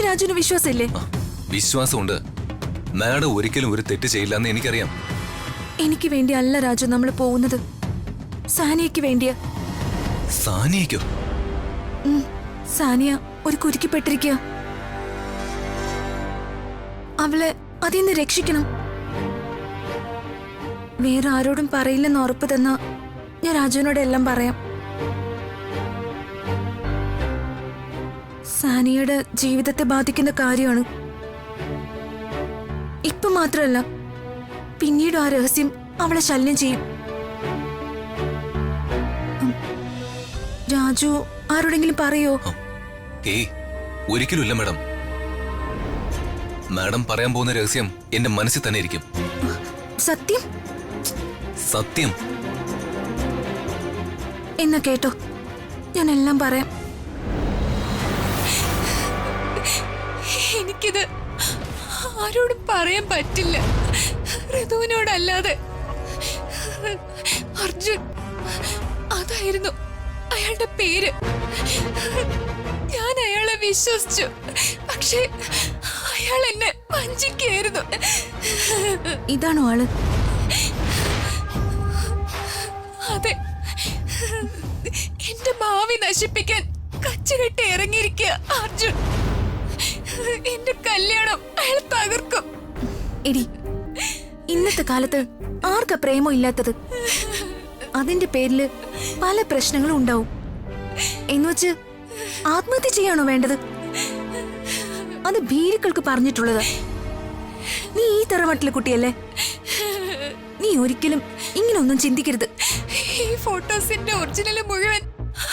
രാജുവിന് വിശ്വാസമില്ലേ? വിശ്വാസമുണ്ട്. മാഡം ഒരിക്കലും ഒരു തെറ്റ് ചെയ്യില്ല എന്ന് എനിക്കറിയാം. എനിക്ക് വേണ്ടി അല്ല രാജു നമ്മൾ പോകുന്നത്, സാനിയക്ക് വേണ്ടിയാ. സാനിയക്കോ? സാനിയ ഒരു കുരുക്കിപ്പെട്ടിരിക്കുക. അവളെ അതിന്ന് രക്ഷിക്കണം. വേറെ ആരോടും പറയില്ലെന്ന് ഉറപ്പ് തന്ന ഞാൻ രാജുവിനോട് എല്ലാം പറയാം. സാനിയയുടെ ജീവിതത്തെ ബാധിക്കുന്ന കാര്യമാണ്. ഇപ്പൊ മാത്രമല്ല, പിന്നീട് ആ രഹസ്യം അവളെ ശല്യം ചെയ്യും. രാജു ആരോടെങ്കിലും പറയോ? ഏയ്, ഒരിക്കലുമില്ല മാഡം. മാഡം പറയാൻ പോകുന്ന രഹസ്യം എന്റെ മനസ്സിൽ തന്നെ ഇരിക്കും. സത്യം? സത്യം. എന്നാ കേട്ടോ, ഞാൻ എല്ലാം പറയാം. എനിക്കിത് ആരോടും പറയാൻ പറ്റില്ല, ഋതുവിനോടല്ലാതെ. അർജുൻ, അതായിരുന്നു അയാളുടെ പേര്. ഞാൻ അയാളെ വിശ്വസിച്ചു, പക്ഷേ അയാൾ എന്നെ വഞ്ചിക്കുകയായിരുന്നു. ഇതാണോ ആള്? അതെ, എന്റെ ഭാവി നശിപ്പിക്കാൻ കച്ചുകെട്ടി ഇറങ്ങിയിരിക്കുക അർജുൻ. എന്റെ കല്യാണം അയാൾ തകർക്കും. എടി, ഇന്നത്തെ കാലത്ത് ആർക്കാ പ്രേമം ഇല്ലാത്തത്? അതിന്റെ പേരില് പല പ്രശ്നങ്ങളും ഉണ്ടാവും. എന്നുവെച്ച് ആത്മഹത്യ ചെയ്യാണോ വേണ്ടത്? അത് ഭീരുക്കൾക്ക് പറഞ്ഞിട്ടുള്ളത്. നീ ഈ തറവാട്ടിലെ കുട്ടിയല്ലേ, നീ ഒരിക്കലും ഇങ്ങനെ ഒന്നും ചിന്തിക്കരുത്. ഈ ഫോട്ടോസിന്റെ ഒറിജിനൽ മുഴുവൻ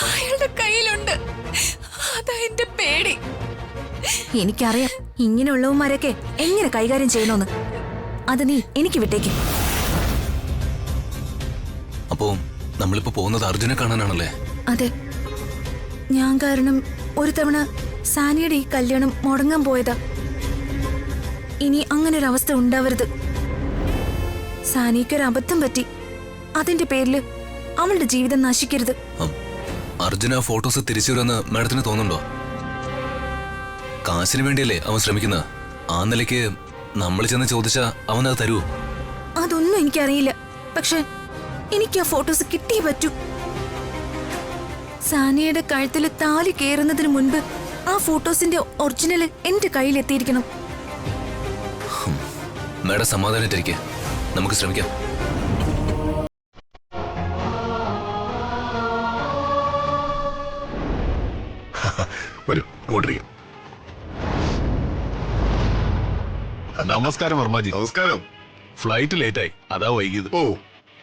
അയാളുടെ കയ്യിലുണ്ട്. അതാ എന്റെ പേടി. എനിക്കറിയാം ഇങ്ങനെയുള്ളവന്മാരൊക്കെ എങ്ങനെ കൈകാര്യം ചെയ്യണമെന്ന്. അത് നീ എനിക്ക് വിട്ടേക്ക്. അപ്പോ നമ്മളിപ്പോ പോകുന്നത് അർജുനെ കാണാനാണല്ലേ? അതെ, ഞാൻ കാരണം ഒരു തവണ സാനിയുടെ ഈ കല്യാണം മുടങ്ങാൻ പോയതാ. ഇനി അങ്ങനെ ഒരു അവസ്ഥ ഉണ്ടാവരുത്. സാനിക്കൊരു അബദ്ധം പറ്റി, അതിന്റെ പേരില് അവളുടെ ജീവിതം നശിക്കരുത്. അർജുന ആ ഫോട്ടോസ് തിരിച്ചു വരുമെന്ന് മാഡത്തിന് തോന്നുന്നുണ്ടോ? കാശിന് വേണ്ടിയല്ലേ അവൻ ശ്രമിക്കുന്നത്. ആ നിലയ്ക്ക് നമ്മൾ ചെന്ന് ചോദിച്ചാ അവൻ അത് തരുമോ? അതൊന്നും എനിക്കറിയില്ല, പക്ഷെ എനിക്ക് ആ ഫോട്ടോസ് കിട്ടിയേ പറ്റൂ. സാനിയുടെ കഴുത്തില് താലി കേറുന്നതിന് മുൻപ് ആ ഫോട്ടോസിന്റെ ഒറിജിനൽ എന്റെ കയ്യിൽ എത്തിയിരിക്കണം. മാഡം സമാധാനായിട്ടിരിക്കെ, നമുക്ക് ശ്രമിക്കാം. വരൂ, ഓടിരിക്കും. നമസ്കാരം വർമ്മജി. നമസ്കാരം. ഫ്ലൈറ്റ് ലേറ്റ് ആയി, അതാ വൈകിയത്. ഓ,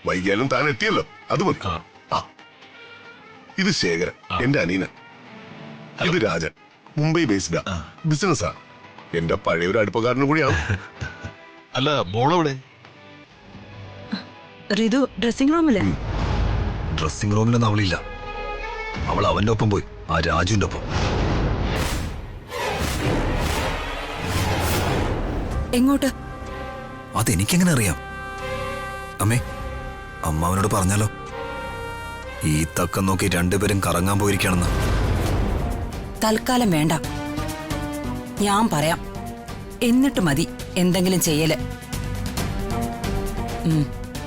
വൈകിയാലും താൻ എത്തിയല്ലോ, അത് മതി. ഇത് ശേഖരൻ, എന്റെ അനീനൻ. ഇത് രാജൻ, മുംബൈ ബേസ്ഡാ, ബിസിനസ്സാ. എന്റെ പഴയ ഒരു അടുപ്പക്കാരനും കൂടിയാണ്. അല്ല, മോളെവിടെ? റിതു ഡ്രസ്സിംഗ് റൂമില്. ഡ്രസ്സിംഗ് റൂമിലൊന്നും അവളില്ല. അവൾ അവന്റെ ഒപ്പം പോയി, ആ രാജുവിന്റെ ഒപ്പം. എങ്ങോട്ട്? അതെനിക്കെങ്ങനെ അറിയാം? അമ്മേ, അമ്മാവനോട് പറഞ്ഞാലോ? ഈ തക്കം നോക്കി രണ്ടുപേരും കറങ്ങാൻ പോയിരിക്കണെന്ന്. തൽക്കാലം വേണ്ട, ഞാൻ പറയാം. എന്നിട്ട് മതി എന്തെങ്കിലും ചെയ്യല്.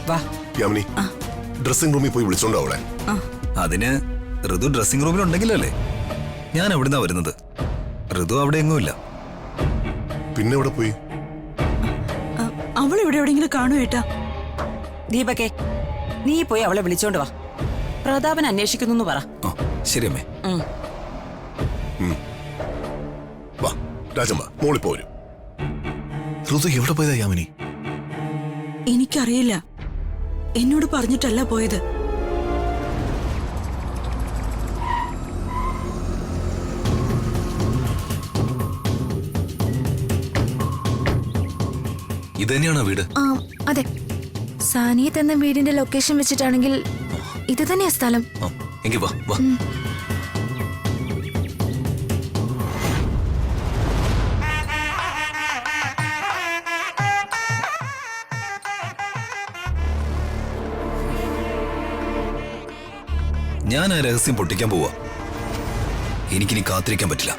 വാ യാമിനി, ഡ്രസ്സിംഗ് റൂമിൽ പോയി വിളിച്ചോണ്ടോ അവളെ? അതിന് ഋതു ഡ്രസ്സിംഗ് റൂമിലുണ്ടെങ്കിലല്ലേ. ഞാൻ എവിടുന്നാ വരുന്നത്? ഋതു അവിടെ എങ്ങുമില്ല. പിന്നെ എവിടെ പോയി? അവൾ ഇവിടെ എവിടെയെങ്കിലും കാണൂ ഏട്ടാ. ദീപകേ, നീ പോയി അവളെ വിളിച്ചോണ്ട് വാ. പ്രതാപൻ അന്വേഷിക്കുന്നു പറ. ശരി അമ്മേ. വാ രാജമ്മ, മോളി പോരും. ഋതു എവിടെ പോയതാ യാമിനി? എനിക്കറിയില്ല, എന്നോട് പറഞ്ഞിട്ടല്ല പോയത്. ഇത് തന്നെയാണോ വീട്? അതെ, സാനിയെ തന്ന വീടിന്റെ ലൊക്കേഷൻ വെച്ചിട്ടാണെങ്കിൽ ഇത് തന്നെയാ സ്ഥലം. എങ്കിൽ വാ വാ. ഞാൻ ആ രഹസ്യം പൊട്ടിക്കാൻ പോവാ. എനിക്കിനി കാത്തിരിക്കാൻ പറ്റില്ല.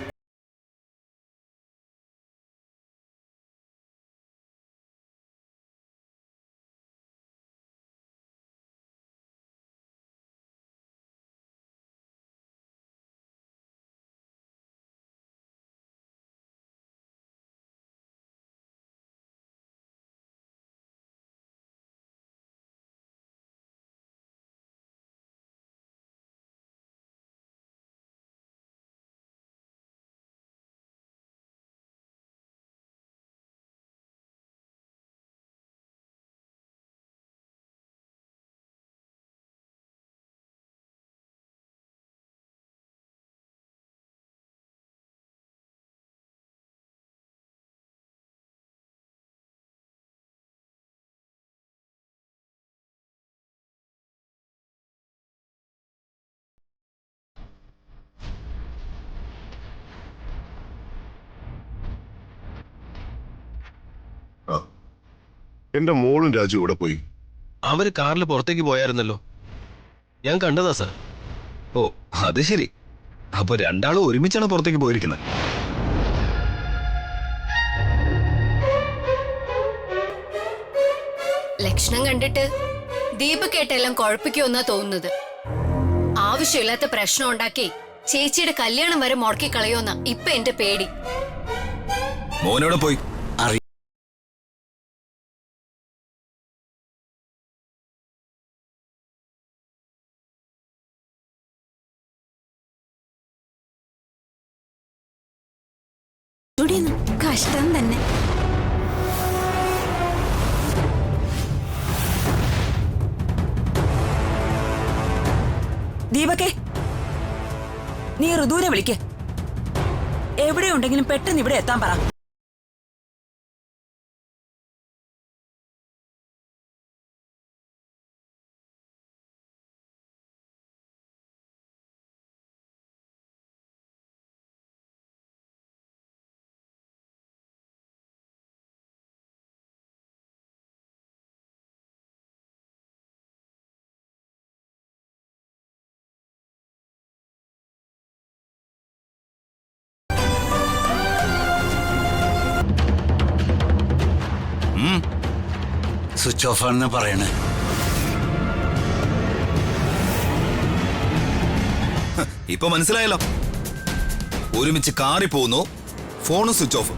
എന്റെ മോളും രാജു ഇവിടെ പോയി. അവര് കാറിൽ പുറത്തേക്ക് പോയായിരുന്നല്ലോ, ഞാൻ കണ്ടതാ സാർ. ഓ അത് ശരി. അപ്പൊ രണ്ടാളും ഒരുമിച്ചാണ് പുറത്തേക്ക് പോയിരിക്കുന്നത്. ലക്ഷണം കണ്ടിട്ട് ദീപക്കേട്ടെല്ലാം കുഴപ്പിക്കുമെന്നാ തോന്നുന്നത്. ആവശ്യമില്ലാത്ത പ്രശ്നം ഉണ്ടാക്കി ചേച്ചിയുടെ കല്യാണം വരെ മുടക്കി കളയോന്നാ ഇപ്പൊ എന്റെ പേടി. മോനോടെ പോയി. കഷ്ടം തന്നെ. ദീപകേ, നീ ഋതുവിനെ വിളിക്ക്. എവിടെയുണ്ടെങ്കിലും പെട്ടെന്ന് ഇവിടെ എത്താൻ പറ. സ്വിച്ച് ഓഫ് ആണെന്ന് പറയണേ. ഇപ്പൊ മനസ്സിലായല്ലോ. ഒരുമിച്ച് കാറി പോകുന്നു, ഫോണും സ്വിച്ച് ഓഫ്.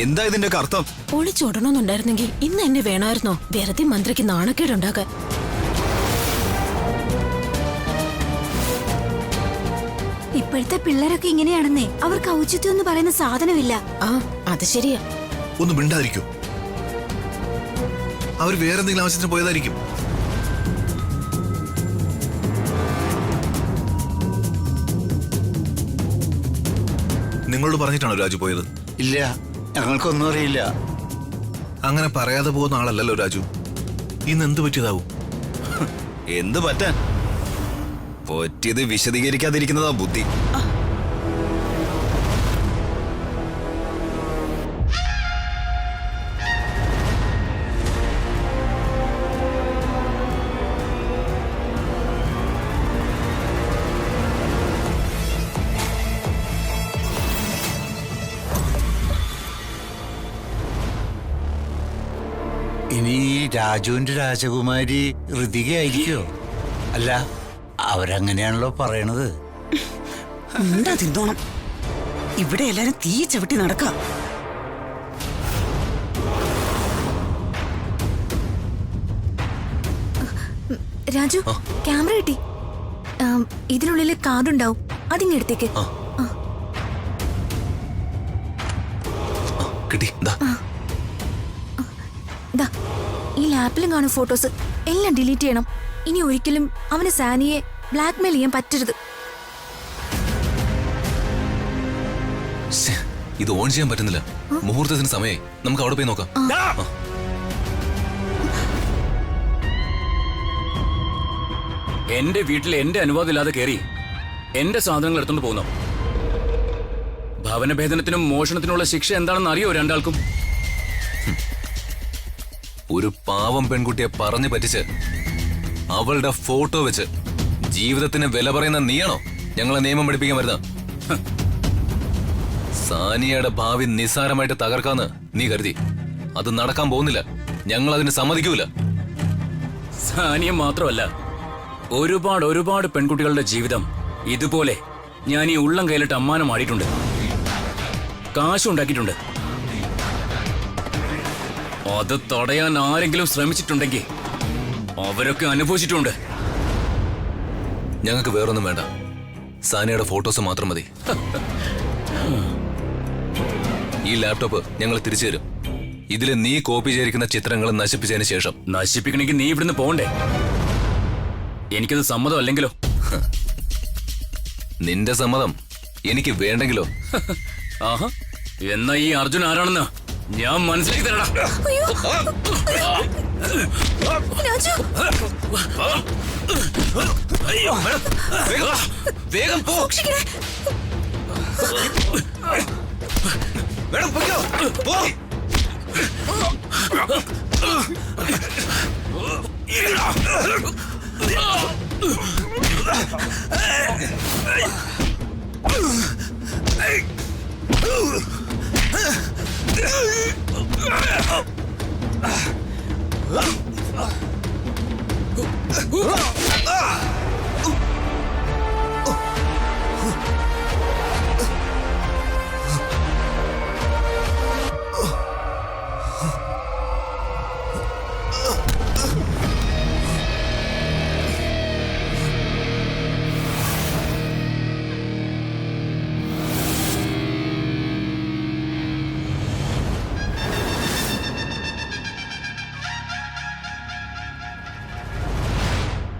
എന്താ ഇതിന്റെ അർത്ഥം? ഒളിച്ചോടണമെന്നുണ്ടായിരുന്നെങ്കിൽ ഇന്ന് എന്നെ വേണമായിരുന്നോ? വെറുതെ മന്ത്രിക്ക് നാണക്കേടുണ്ടാക്കാൻ. ഇപ്പോഴത്തെ പിള്ളേരൊക്കെ ഇങ്ങനെയാണെന്നേ. അവർക്ക് ഔചിത്യം എന്ന് പറയുന്ന സാധനമില്ല. ആ അത് ശരിയാ. ഒന്ന് മിണ്ടാതിരിക്കും. അവർ വേറെന്തെങ്കിലും ആവശ്യത്തിന് പോയതായിരിക്കും. നിങ്ങളോട് പറഞ്ഞിട്ടാണോ രാജു പോയത്? ഇല്ല, ഞങ്ങൾക്കൊന്നും അറിയില്ല. അങ്ങനെ പറയാതെ പോകുന്ന ആളല്ലല്ലോ രാജു. ഇന്ന് എന്ത് പറ്റിയതാവും? എന്ത് പറ്റാൻ? പറ്റിയത് വിശദീകരിക്കാതിരിക്കുന്നതാ ബുദ്ധി. ഇനി രാജുവിന്റെ രാജകുമാരി ഋതികയായിരിക്കോ? അല്ല, അവരങ്ങനെയാണല്ലോ പറയണത്. എന്താ തിന്നോണം. ഇവിടെ എല്ലാരും തീ ചവിട്ടി നടക്കാം. രാജു, ക്യാമറ കിട്ടി. ഇതിനുള്ളിൽ കാർഡുണ്ടാവും, അതിങ്ങെടുത്തേക്ക്. കിട്ടി. ഈ ലാപ്പിലും കാണും ഫോട്ടോസ്. എല്ലാം ഡിലീറ്റ് ചെയ്യണം. ഇനി ഒരിക്കലും അവന് സാനിയെ ബ്ലാക്ക്മെയിൽ ചെയ്യാൻ പറ്റരുത്. ഇത് ഓൺ ചെയ്യാൻ പറ്റുന്നില്ല. മുഹൂർത്തത്തിന് സമയമായി. നമുക്ക് അവിടെ പോയി നോക്കാം. എന്റെ വീട്ടിൽ എന്റെ അനുവാദം ഇല്ലാതെ കയറി എന്റെ സാധനങ്ങൾ എടുത്തോണ്ട് പോകുന്നു. ഭവനഭേദനത്തിനും മോഷണത്തിനുള്ള ശിക്ഷ എന്താണെന്ന് അറിയോ രണ്ടാൾക്കും? ഒരു പാവം പെൺകുട്ടിയെ പറഞ്ഞു പറ്റിച്ച് അവളുടെ ഫോട്ടോ വെച്ച് ജീവിതത്തിന് വില പറയുന്ന നീയാണോ ഞങ്ങളെ നിയമം പഠിപ്പിക്കാൻ വരുന്നത്? സാനിയയുടെ ഭാവി നിസ്സാരമായിട്ട് തകർക്കാന്ന് നീ കരുതി. അത് നടക്കാൻ പോകുന്നില്ല. ഞങ്ങൾ അതിന് സമ്മതിക്കൂല. സാനിയ മാത്രമല്ല, ഒരുപാട് പെൺകുട്ടികളുടെ ജീവിതം ഇതുപോലെ ഞാൻ ഈ ഉള്ളം കയ്യിലിട്ട് അമ്മാനം ആടിയിട്ടുണ്ട്. കാശുണ്ടാക്കിയിട്ടുണ്ട്. അത് തടയാൻ ആരെങ്കിലും ശ്രമിച്ചിട്ടുണ്ടെങ്കിൽ അവരൊക്കെ അനുഭവിച്ചിട്ടുണ്ട്. ഞങ്ങൾക്ക് വേറൊന്നും വേണ്ട. സാനിയയുടെ ഫോട്ടോസ് മാത്രം മതി. ഈ ലാപ്ടോപ്പ് ഞങ്ങൾ തിരിച്ചു തരും. ഇതില് നീ കോപ്പി ചെയ്തിരിക്കുന്ന ചിത്രങ്ങൾ നശിപ്പിച്ചതിന് ശേഷം. നശിപ്പിക്കണമെങ്കിൽ നീ ഇവിടുന്ന് പോകണ്ടേ? എനിക്കത് സമ്മതം അല്ലെങ്കിലോ? നിന്റെ സമ്മതം എനിക്ക് വേണ്ടെങ്കിലോ? ആഹാ, എന്നാ ഈ അർജുൻ ആരാണെന്ന് ഞാൻ മനസ്സിലാക്കി തരടാ. വേഗം പോ. വേണം, പൊയ്ക്കോ. പോ.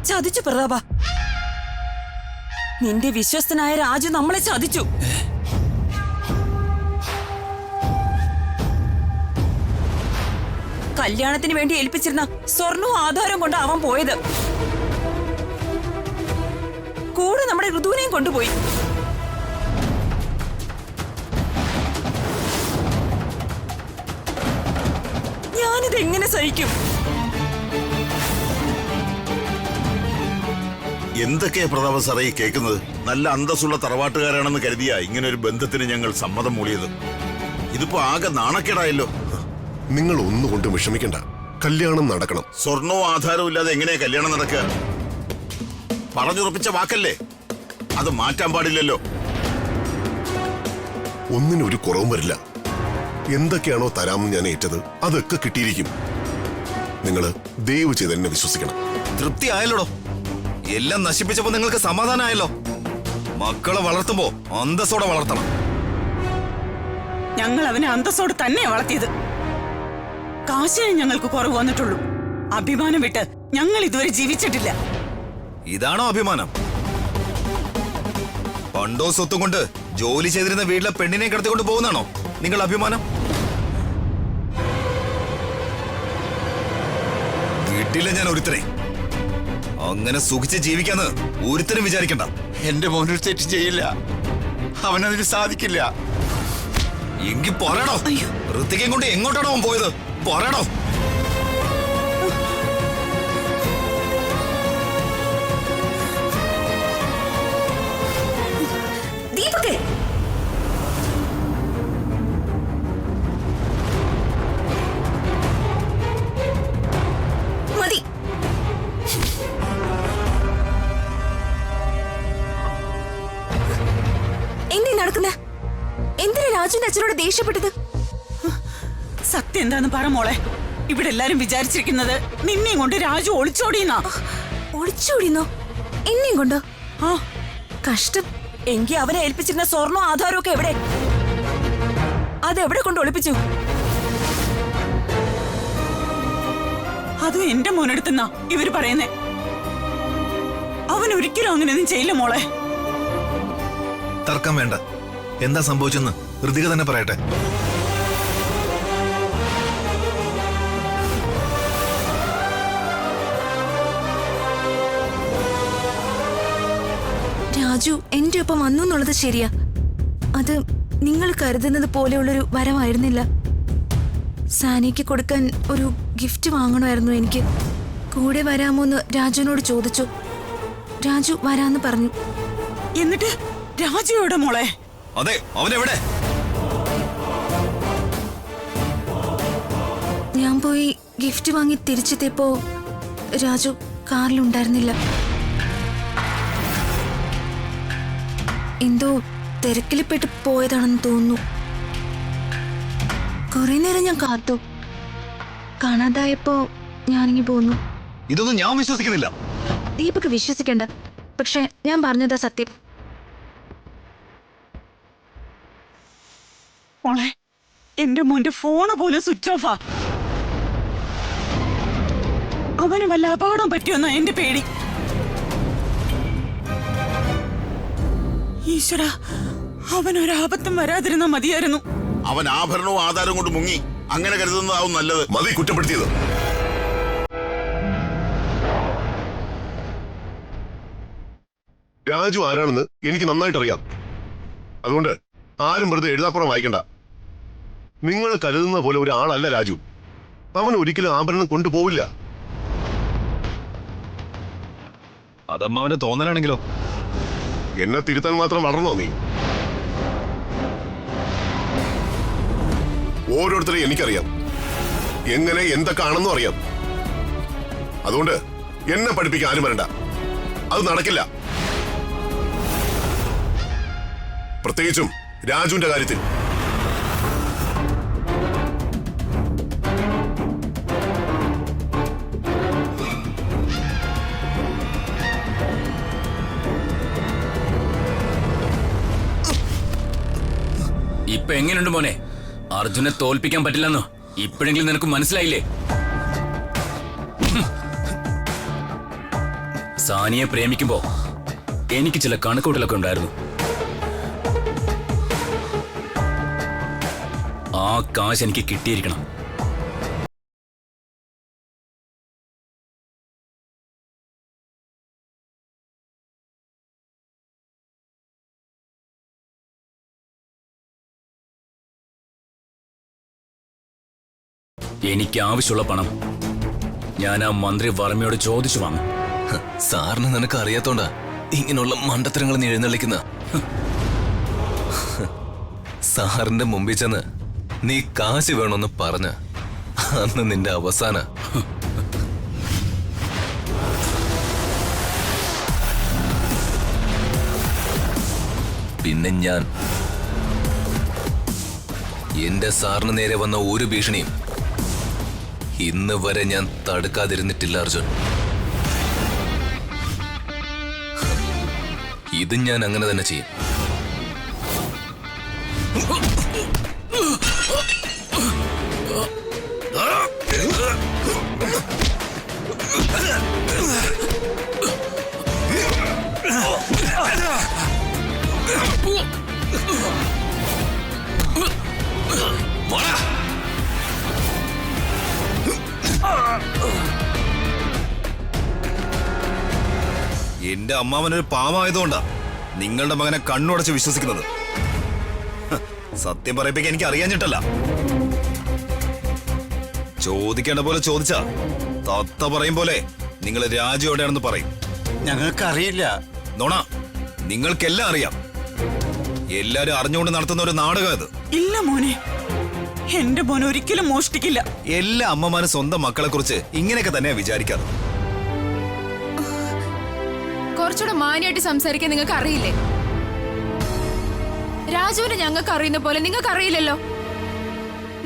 ചതിച്ചു പ്രതാപ. നിന്റെ വിശ്വസ്തനായ രാജു നമ്മളെ ചതിച്ചു. കല്യാണത്തിന് വേണ്ടി ഏൽപ്പിച്ചിരുന്ന സ്വർണവും ആധാരം കൊണ്ട് അവൻ പോയത്. കൂടെ നമ്മുടെ ഋതുവിനെയും കൊണ്ടുപോയി. ഞാനിത് എങ്ങനെ സഹിക്കും? എന്തൊക്കെയാ പ്രതാപ സാറേ ഈ കേൾക്കുന്നത്? നല്ല അന്തസ്സുള്ള തറവാട്ടുകാരാണെന്ന് കരുതിയാ ഇങ്ങനെ ഒരു ബന്ധത്തിന് ഞങ്ങൾ സമ്മതം മൂളിയത്. ഇതിപ്പോ ആകെ നാണക്കേടായല്ലോ. നിങ്ങൾ ഒന്നുകൊണ്ടും വിഷമിക്കണ്ട, കല്യാണം നടക്കണം. സ്വർണവും ആധാരവും ഇല്ലാതെ എങ്ങനെയാ കല്യാണം നടക്കുക? പറഞ്ഞുറപ്പിച്ച വാക്കല്ലേ, അത് മാറ്റാൻ പാടില്ലല്ലോ. ഒന്നിനൊരു കുറവും വരില്ല. എന്തൊക്കെയാണോ തരാമെന്ന് ഞാൻ ഏറ്റത് അതൊക്കെ കിട്ടിയിരിക്കും. നിങ്ങള് ദയവ് ചെയ്ത് എന്നെ വിശ്വസിക്കണം. തൃപ്തി ആയല്ലോടോ. എല്ലാം നശിപ്പിച്ചപ്പോ നിങ്ങൾക്ക് സമാധാനമായല്ലോ. മക്കളെ വളർത്തുമ്പോ അന്തസ്സോടെ വളർത്തണം. ഞങ്ങൾ അവനെ അന്തസ്സോടെ തന്നെയാ വളർത്തിയത്. കാശിനെ ഞങ്ങൾക്ക് കുറവ് വന്നിട്ടുള്ളൂ. അഭിമാനം വിട്ട് ഞങ്ങൾ ഇതുവരെ ജീവിച്ചിട്ടില്ല. ഇതാണോ അഭിമാനം? പണ്ടോ സ്വത്തും കൊണ്ട് ജോലി ചെയ്തിരുന്ന വീട്ടിലെ പെണ്ണിനെ കടത്തിക്കൊണ്ട് പോകുന്നതാണോ നിങ്ങൾ അഭിമാനം? വീട്ടിലെ ഞാൻ ഒരുത്തനെ അങ്ങനെ സുഖിച്ച് ജീവിക്കാന്ന് ഒരുത്തരും വിചാരിക്കണ്ട. എന്റെ മോനൊരു തെറ്റ് ചെയ്യില്ല, അവനതിന് സാധിക്കില്ല. എങ്കിൽ പോരാടോ. ഋത്തികയും കൊണ്ട് എങ്ങോട്ടാണോ അവൻ പോയത്? പോരാടോ. ദീപകേ, മതി. എന്തേ നടക്കുന്ന? എന്തിനാ രാജുവിന്റെ അച്ഛനോട് ദേഷ്യപ്പെട്ടത്? സത്യം എന്താന്ന് പറ മോളെ. ഇവിടെ എല്ലാരും വിചാരിച്ചിരിക്കുന്നത് നിന്നെയും കൊണ്ട് രാജു ഒളിച്ചോടിയെന്നാ. ഒളിച്ചോടിന്നോ? എന്നെയും കൊണ്ടോ? ആ, കഷ്ടം. എങ്കി അവനെ ഏൽപ്പിച്ചിരുന്ന സ്വർണ്ണവും ആധാരവും ഒക്കെ എവിടെ? അതെവിടെ കൊണ്ട് ഒളിപ്പിച്ചു? അതും എന്റെ മോനെടുത്തെന്നാ ഇവര് പറയുന്നേ. അവൻ ഒരിക്കലും അങ്ങനെയൊന്നും ചെയ്യില്ല മോളെ. തർക്കം വേണ്ട. എന്താ സംഭവിച്ചെന്ന് ഋതിക തന്നെ പറയട്ടെ. രാജു എന്റെ ഒപ്പം വന്നു എന്നുള്ളത് ശരിയാ. അത് നിങ്ങൾ കരുതുന്നത് പോലെയുള്ളൊരു വരമായിരുന്നില്ല. സാനിക്ക് കൊടുക്കാൻ ഒരു ഗിഫ്റ്റ് വാങ്ങണമായിരുന്നു എനിക്ക്. കൂടെ വരാമോന്ന് രാജുവിനോട് ചോദിച്ചു. രാജു വരാന്ന് പറഞ്ഞു. എന്നിട്ട് രാജു എവിടെ മോളെ? അതെ, അവനെവിടെ? ഞാൻ പോയി ഗിഫ്റ്റ് വാങ്ങി തിരിച്ചെത്തിയപ്പോ രാജു കാറിലുണ്ടായിരുന്നില്ല. എന്തോ തിരക്കിൽപ്പെട്ട് പോയതാണെന്ന് തോന്നുന്നു. കുറെ നേരം ഞാൻ കാത്തു. കാണാതായപ്പോ ഞാനിങ്ങി പോന്നു. ഇതൊന്നും ഞാൻ വിശ്വസിക്കുന്നില്ല. ദീപക്ക് വിശ്വസിക്കണ്ട, പക്ഷെ ഞാൻ പറഞ്ഞതാ സത്യം. മോളെ, എന്റെ മോന്റെ ഫോണ് പോലും സ്വിച്ച് ഓഫാ. അവന് വല്ല അപകടം പറ്റിയെന്നാ എന്റെ പേടി. ഈശ്വര, അവനൊരാപത്തും വരാതിരുന്ന മതിയായിരുന്നു. അവൻ ആഭരണവും ആധാരവും കൊണ്ട് മുങ്ങി. അങ്ങനെ കരുതുന്നതാവും നല്ലത്. മതി കുറ്റപ്പെടുത്തിയത്. രാജു ആരാണെന്ന് എനിക്ക് നന്നായിട്ട് അറിയാം. അതുകൊണ്ട് ആരും വെറുതെ എഴുതാപ്പുറം വായിക്കണ്ട. നിങ്ങൾ കരുതുന്ന പോലെ ഒരാളല്ല രാജു. അവൻ ഒരിക്കലും ആഭരണം കൊണ്ടുപോവില്ല. അതമ്മാവന്റെ തോന്നലാണെങ്കിലോ? എന്നെ തിരുത്താൻ മാത്രം വളർന്നോ നീ? ഓരോരുത്തരെയും എനിക്കറിയാം, എങ്ങനെ എന്തൊക്കെ ആണെന്നും അറിയാം. അതുകൊണ്ട് എന്നെ പഠിപ്പിക്കാൻ ആരും വരണ്ട. അത് നടക്കില്ല. പ്രത്യേകിച്ചും രാജുവിന്റെ കാര്യത്തിൽ. ഇപ്പൊ എങ്ങനെയുണ്ട് മോനെ? അർജുനെ തോൽപ്പിക്കാൻ പറ്റില്ലെന്നോ ഇപ്പോഴെങ്കിലും നിനക്ക് മനസ്സിലായില്ലേ? സാനിയെ പ്രേമിക്കുമ്പോ എനിക്ക് ചില കണക്കൂട്ടലൊക്കെ ഉണ്ടായിരുന്നു. ആ കാശ് എനിക്ക് കിട്ടിയിരിക്കണം. എനിക്ക് ആവശ്യമുള്ള പണം ഞാൻ ആ മന്ത്രി വർമ്മയോട് ചോദിച്ചു വാങ്ങും. സാറിന് നിനക്ക് അറിയാത്തോണ്ടാ ഇങ്ങനെയുള്ള മണ്ടത്തരങ്ങൾ നീ എഴുന്നള്ളിക്കുന്ന. സാറിന്റെ മുമ്പിൽ ചെന്ന് നീ കാശ് വേണമെന്ന് പറഞ്ഞ അന്ന് നിന്റെ അവസാന. പിന്നെ ഞാൻ എന്റെ സാറിന് നേരെ വന്ന ഒരു ഭീഷണിയും ഇന്ന് വരെ ഞാൻ തടുക്കാതിരുന്നിട്ടില്ല അർജുൻ. ഇത് ഞാൻ അങ്ങനെ തന്നെ ചെയ്യും. എന്റെ അമ്മാവനൊരു പാവമായതുകൊണ്ടാ നിങ്ങളുടെ മകനെ കണ്ണുടച്ച് വിശ്വസിക്കുന്നത്. സത്യം പറയിപ്പിക്കാൻ എനിക്ക് അറിയാഞ്ഞിട്ടല്ല. ചോദിക്കേണ്ട പോലെ ചോദിച്ചാ തത്ത പറയും പോലെ നിങ്ങൾ രാജു എവിടെയാണെന്ന് പറയും. ഞങ്ങൾക്കറിയില്ല. നോണ, നിങ്ങൾക്കെല്ലാം അറിയാം. എല്ലാരും അറിഞ്ഞുകൊണ്ട് നടത്തുന്ന ഒരു നാടകം ഇത്. ഇല്ല മോനെ, എന്റെ മോൻ ഒരിക്കലും മോഷ്ടിക്കില്ല. എല്ലാ അമ്മമാരും സ്വന്തം മക്കളെ കുറിച്ച് ഇങ്ങനെയൊക്കെ തന്നെയാ വിചാരിക്കാറ്. കുറച്ചുകൂടെ മാന്യമായിട്ട് സംസാരിക്കാൻ നിങ്ങൾക്ക് അറിയില്ലേ? രാജുവിനെ ഞങ്ങൾക്ക് അറിയുന്ന പോലെ നിങ്ങൾക്ക് അറിയില്ലല്ലോ.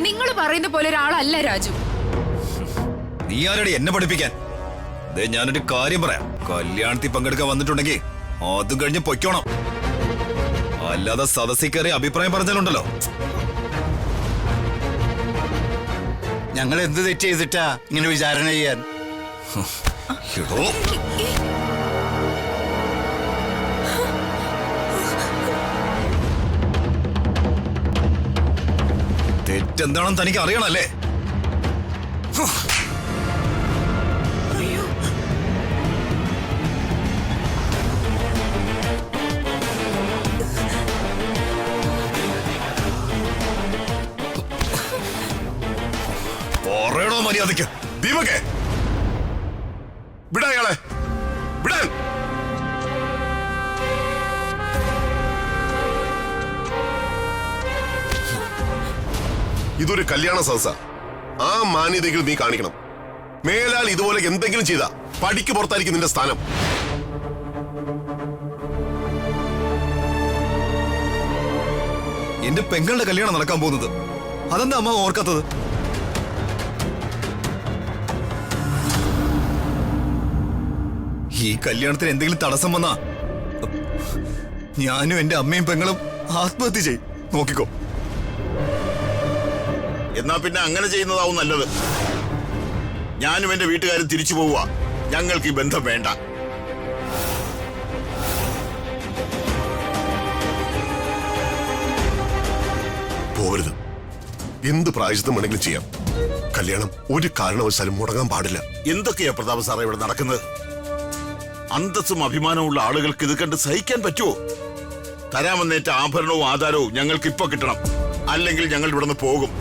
നിങ്ങൾ പറയുന്ന പോലെ ഒരാളല്ല രാജു. നീ ആരുടെ എന്നെ പഠിപ്പിക്കാൻ? ദേ, ഞാനൊരു കാര്യം പറയാം. കല്യാണത്തിൽ പങ്കെടുക്കാൻ വന്നിട്ടുണ്ടെങ്കിൽ അതും കഴിഞ്ഞ് പൊയ്ക്കോണം. അല്ലാതെ സദസ്സിൽ കയറി അഭിപ്രായം പറഞ്ഞാലുണ്ടല്ലോ. ഞങ്ങൾ എന്ത് തെറ്റ് ചെയ്തിട്ടാ ഇങ്ങനെ വിചാരണ ചെയ്യാൻ? എടോ, തെറ്റെന്താണെന്ന് തനിക്ക് അറിയണല്ലേ? പറയണോ മര്യാദയ്ക്ക്? ദീപകേ, വിടാ അയാളെ, വിടാൻ. ഇതൊരു കല്യാണ സദസ്സാ. ആ മാന്യതയെങ്കിലും നീ കാണിക്കണം. മേലാൽ ഇതുപോലെ എന്തെങ്കിലും ചെയ്താ പടിക്ക് പുറത്തായിരിക്കും നിന്റെ സ്ഥാനം. എന്റെ പെങ്ങളുടെ കല്യാണം നടക്കാൻ പോകുന്നത്, അതെന്താ അമ്മ ഓർക്കാത്തത്? ഈ കല്യാണത്തിന് എന്തെങ്കിലും തടസ്സം വന്നാ ഞാനും എന്റെ അമ്മയും പെങ്ങളും ആത്മഹത്യ ചെയ്യും. നോക്കിക്കോ. എന്നാ പിന്നെ അങ്ങനെ ചെയ്യുന്നതാവും നല്ലത്. ഞാനും എന്റെ വീട്ടുകാരും തിരിച്ചു പോവുക. ഞങ്ങൾക്ക് ഈ ബന്ധം വേണ്ട. പോകരുത്. എന്ത് പ്രായശ്ചിത്തം വേണമെങ്കിലും ചെയ്യാം. കല്യാണം ഒരു കാരണവശാലും മുടങ്ങാൻ പാടില്ല. എന്തൊക്കെയാ പ്രതാപ സാറേ ഇവിടെ നടക്കുന്നത്? അന്തസ്സും അഭിമാനമുള്ള ആളുകൾക്ക് ഇത് കണ്ട് സഹിക്കാൻ പറ്റുമോ? തരാമെന്നേറ്റ ആഭരണവും ആധാരവും ഞങ്ങൾക്ക് ഇപ്പൊ കിട്ടണം. അല്ലെങ്കിൽ ഞങ്ങൾ ഇവിടുന്ന് പോകും.